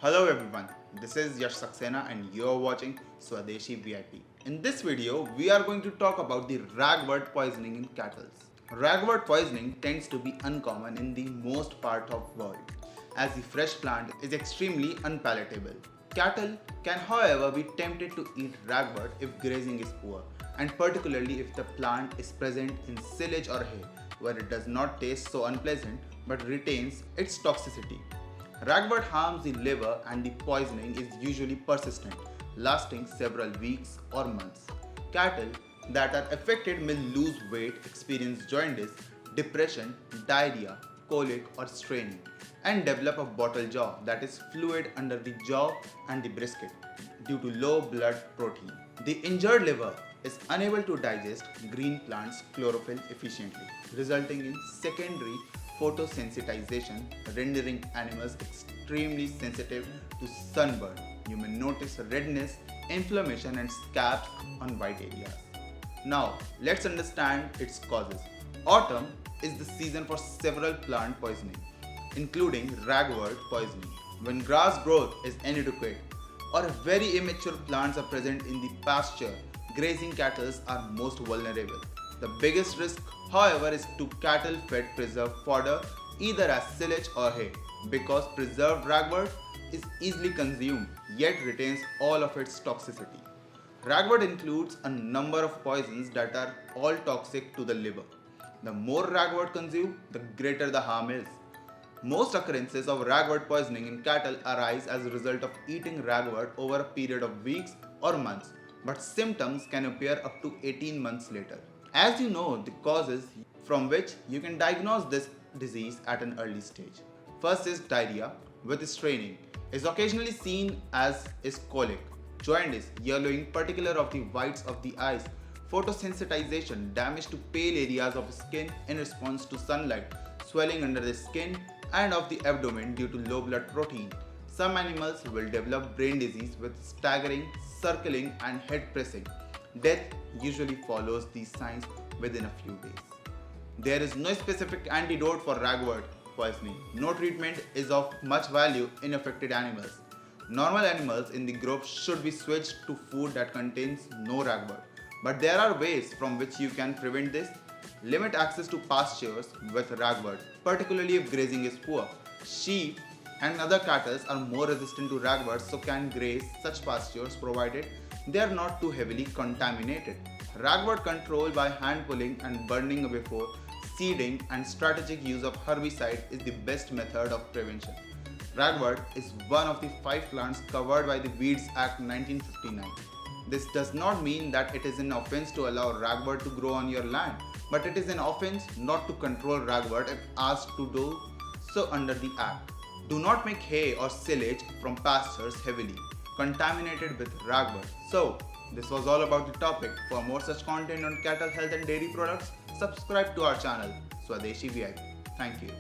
Hello everyone, this is Yash Saxena and you're watching SwadeshiVIP. In this video, we are going to talk about the ragwort poisoning in cattle. Ragwort poisoning tends to be uncommon in the most part of world, as the fresh plant is extremely unpalatable. Cattle can however be tempted to eat ragwort if grazing is poor, and particularly if the plant is present in silage or hay, where it does not taste so unpleasant but retains its toxicity. Ragwort harms the liver and the poisoning is usually persistent, lasting several weeks or months. Cattle that are affected may lose weight, experience jaundice, depression, diarrhea, colic or straining, and develop a bottle jaw, that is fluid under the jaw and the brisket, due to low blood protein. The injured liver is unable to digest green plants' chlorophyll efficiently, resulting in secondary photosensitization, rendering animals extremely sensitive to sunburn. You may notice redness, inflammation, and scabs on white areas. Now, let's understand its causes. Autumn is the season for several plant poisoning, including ragwort poisoning, when grass growth is inadequate or very immature plants are present in the pasture. Grazing cattle are most vulnerable. The biggest risk, however, is to cattle fed preserved fodder, either as silage or hay, because preserved ragwort is easily consumed yet retains all of its toxicity. Ragwort includes a number of poisons that are all toxic to the liver. The more ragwort consumed, the greater the harm is. Most occurrences of ragwort poisoning in cattle arise as a result of eating ragwort over a period of weeks or months, but symptoms can appear up to 18 months later. As you know, the causes from which you can diagnose this disease at an early stage. First is diarrhea with straining, is occasionally seen as is colic, jaundice, yellowing particular of the whites of the eyes, photosensitization, damage to pale areas of skin in response to sunlight, swelling under the skin and of the abdomen due to low blood protein. Some animals will develop brain disease with staggering, circling and head pressing. Death usually follows these signs within a few days. There is no specific antidote for ragwort poisoning. No treatment is of much value in affected animals. Normal animals in the group should be switched to food that contains no ragwort. But there are ways from which you can prevent this. Limit access to pastures with ragwort, particularly if grazing is poor. Sheep and other cattle are more resistant to ragwort, so can graze such pastures provided they are not too heavily contaminated. Ragwort control by hand pulling and burning before seeding and strategic use of herbicide is the best method of prevention. Ragwort is one of the 5 plants covered by the Weeds Act 1959. This does not mean that it is an offense to allow ragwort to grow on your land, but it is an offense not to control ragwort if asked to do so under the Act. Do not make hay or silage from pastures heavily contaminated with ragwort. So, this was all about the topic. For more such content on cattle health and dairy products, subscribe to our channel, SwadeshiVIP. Thank you.